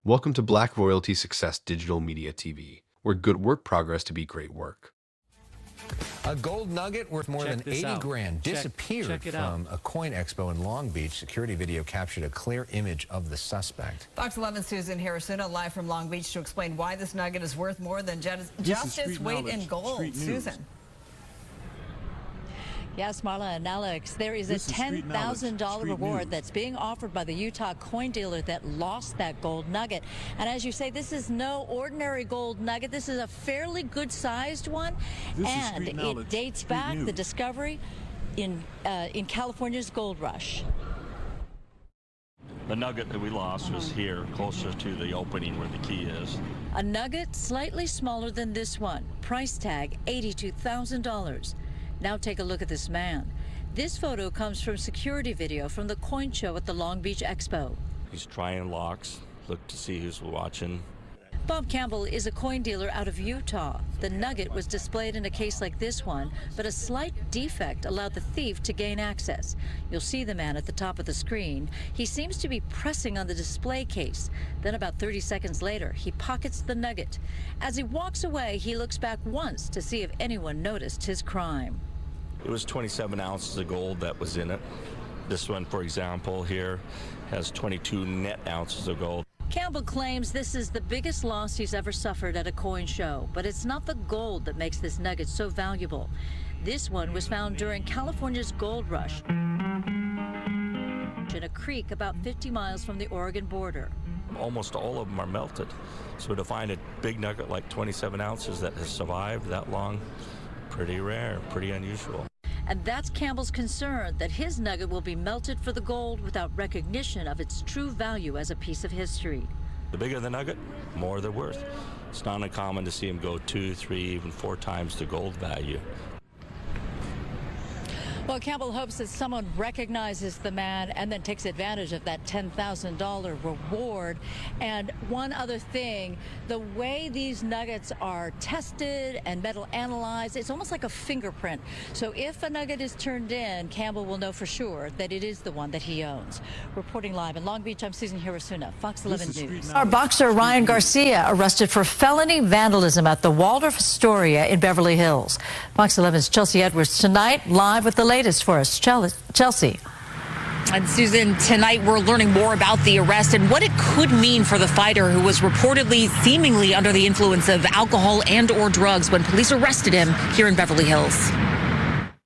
Welcome to Black Royalty Success Digital Media TV, where good work progress to be great work. A gold nugget worth more than 80 grand disappeared from a coin expo in Long Beach. Security video captured a clear image of the suspect. Fox 11's Susan Harrisuna live from Long Beach to explain why this nugget is worth more than just its weight in gold. Susan. Yes, Marla and Alex, there is a $10,000 reward that's being offered by the Utah coin dealer that lost that gold nugget. And as you say, this is no ordinary gold nugget. This is a fairly good-sized one, and it dates back the discovery in California's gold rush. The nugget that we lost was here, closer to the opening where the key is. A nugget slightly smaller than this one. Price tag $82,000. Now take a look at this man. This photo comes from security video from the coin show at the Long Beach Expo. He's trying locks, look to see who's watching. Bob Campbell is a coin dealer out of Utah. The nugget was displayed in a case like this one, but a slight defect allowed the thief to gain access. You'll see the man at the top of the screen. He seems to be pressing on the display case. Then about 30 seconds later, he pockets the nugget. As he walks away, he looks back once to see if anyone noticed his crime. It was 27 ounces of gold that was in it. This one, for example, here has 22 net ounces of gold. Campbell claims this is the biggest loss he's ever suffered at a coin show, but it's not the gold that makes this nugget so valuable. This one was found during California's gold rush in a creek about 50 miles from the Oregon border. Almost all of them are melted. So to find a big nugget like 27 ounces that has survived that long, pretty rare, pretty unusual. And that's Campbell's concern, that his nugget will be melted for the gold without recognition of its true value as a piece of history. The bigger the nugget, more they're worth. It's not uncommon to see them go 2, 3, even 4 times the gold value. Well, Campbell hopes that someone recognizes the man and then takes advantage of that $10,000 reward. And one other thing, the way these nuggets are tested and metal analyzed, it's almost like a fingerprint. So if a nugget is turned in, Campbell will know for sure that it is the one that he owns. Reporting live in Long Beach, I'm Susan Harrisuna, Fox 11 News. Our boxer Ryan Garcia arrested for felony vandalism at the Waldorf Astoria in Beverly Hills. Fox 11's Chelsea Edwards tonight live with the latest for us. Chelsea. And Susan, tonight we're learning more about the arrest and what it could mean for the fighter who was reportedly seemingly under the influence of alcohol and or drugs when police arrested him here in Beverly Hills.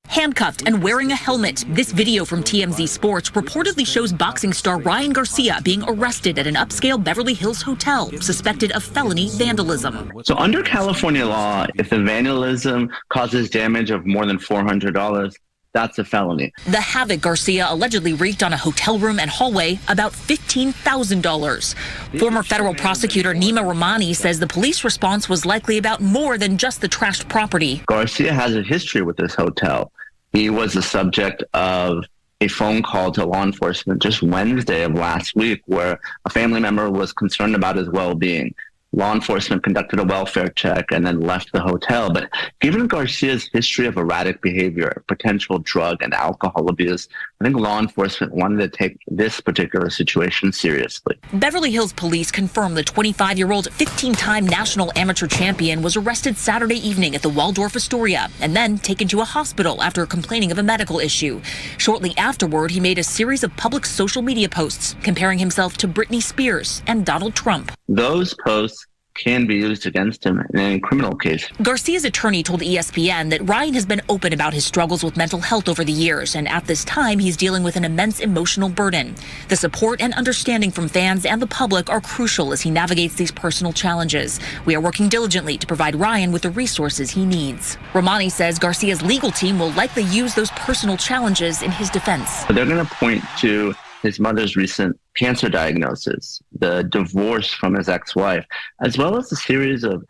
Handcuffed and wearing a helmet, this video from TMZ Sports reportedly shows boxing star Ryan Garcia being arrested at an upscale Beverly Hills hotel, suspected of felony vandalism. So under California law, if the vandalism causes damage of more than $400, that's a felony. The havoc Garcia allegedly wreaked on a hotel room and hallway, about $15,000. Former federal prosecutor Nima Rahmani says the police response was likely about more than just the trashed property. Garcia has a history with this hotel. He was the subject of a phone call to law enforcement just Wednesday of last week where a family member was concerned about his well-being. Law enforcement conducted a welfare check and then left the hotel. But given Garcia's history of erratic behavior, potential drug and alcohol abuse, I think law enforcement wanted to take this particular situation seriously. Beverly Hills police confirmed the 25-year-old 15-time national amateur champion was arrested Saturday evening at the Waldorf Astoria and then taken to a hospital after complaining of a medical issue. Shortly afterward, he made a series of public social media posts comparing himself to Britney Spears and Donald Trump. Those posts can be used against him in any criminal case. Garcia's attorney told ESPN that Ryan has been open about his struggles with mental health over the years, and at this time he's dealing with an immense emotional burden. The support and understanding from fans and the public are crucial as he navigates these personal challenges. We are working diligently to provide Ryan with the resources he needs. Rahmani says Garcia's legal team will likely use those personal challenges in his defense. They're going to point to his mother's recent cancer diagnosis, the divorce from his ex-wife, as well as a series of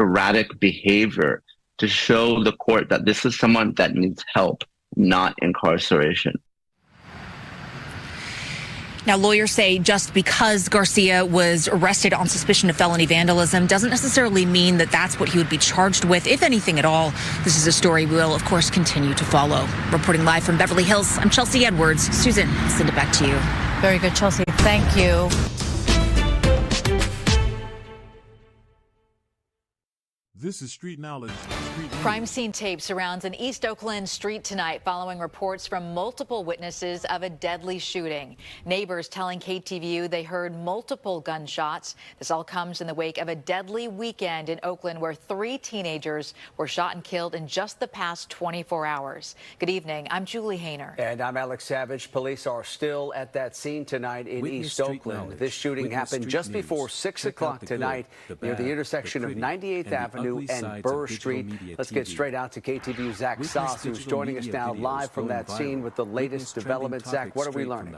erratic behavior to show the court that this is someone that needs help, not incarceration. Now, lawyers say just because Garcia was arrested on suspicion of felony vandalism doesn't necessarily mean that that's what he would be charged with, if anything at all. This is a story we'll, of course, continue to follow. Reporting live from Beverly Hills, I'm Chelsea Edwards. Susan, I'll send it back to you. Very good, Chelsea. Thank you. This is Street Knowledge. Crime scene tape surrounds an East Oakland street tonight following reports from multiple witnesses of a deadly shooting. Neighbors telling KTVU they heard multiple gunshots. This all comes in the wake of a deadly weekend in Oakland where 3 teenagers were shot and killed in just the past 24 hours. Good evening. I'm Julie Hayner. And I'm Alex Savage. Police are still at that scene tonight in East Oakland. This shooting happened just before 6 o'clock tonight near the intersection of 98th Avenue and Burr Street. Let's get straight out to KTVU's Zach Sauce, who's joining us now live from that scene with the latest developments. Zach, what are we learning?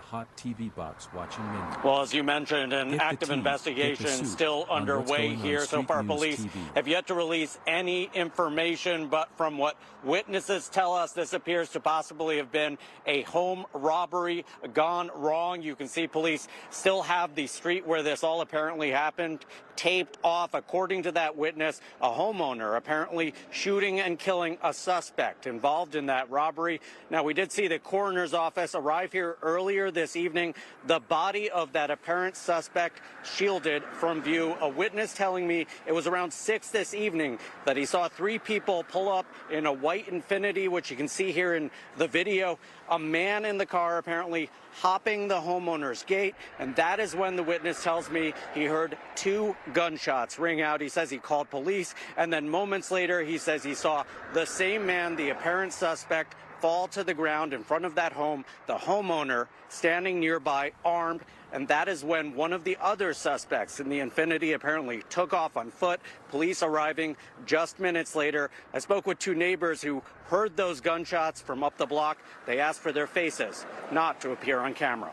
Well, as you mentioned, an active investigation still underway here. So far, police have yet to release any information, but from what witnesses tell us, this appears to possibly have been a home robbery gone wrong. You can see police still have the street where this all apparently happened taped off. According to that witness, a homeowner apparently shooting and killing a suspect involved in that robbery. Now, we did see the coroner's office arrive here earlier this evening. The body of that apparent suspect shielded from view. A witness telling me it was around 6 this evening that he saw 3 people pull up in a white Infiniti, which you can see here in the video. A man in the car apparently hopping the homeowner's gate, and that is when the witness tells me he heard 2 gunshots ring out. He says he called police, and then moments later he says he saw the same man, the apparent suspect, fall to the ground in front of that home, the homeowner standing nearby armed. And that is when one of the other suspects in the Infiniti apparently took off on foot, police arriving just minutes later. I spoke with 2 neighbors who heard those gunshots from up the block. They asked for their faces not to appear on camera.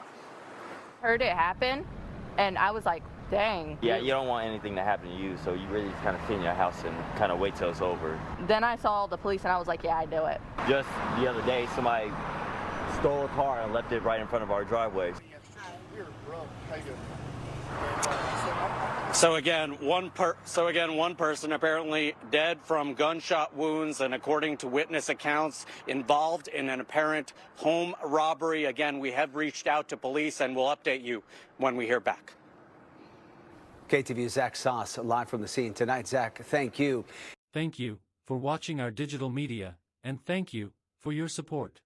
Heard it happen, and I was like, dang. Yeah, you don't want anything to happen to you, so you really just kind of sit in your house and kind of wait till it's over. Then I saw the police, and I was like, yeah, I do it. Just the other day, somebody stole a car and left it right in front of our driveway. So again, one person apparently dead from gunshot wounds, and according to witness accounts, involved in an apparent home robbery. Again, we have reached out to police, and we'll update you when we hear back. KTVU's Zach Sauce live from the scene tonight. Zach, thank you. Thank you for watching our digital media, and thank you for your support.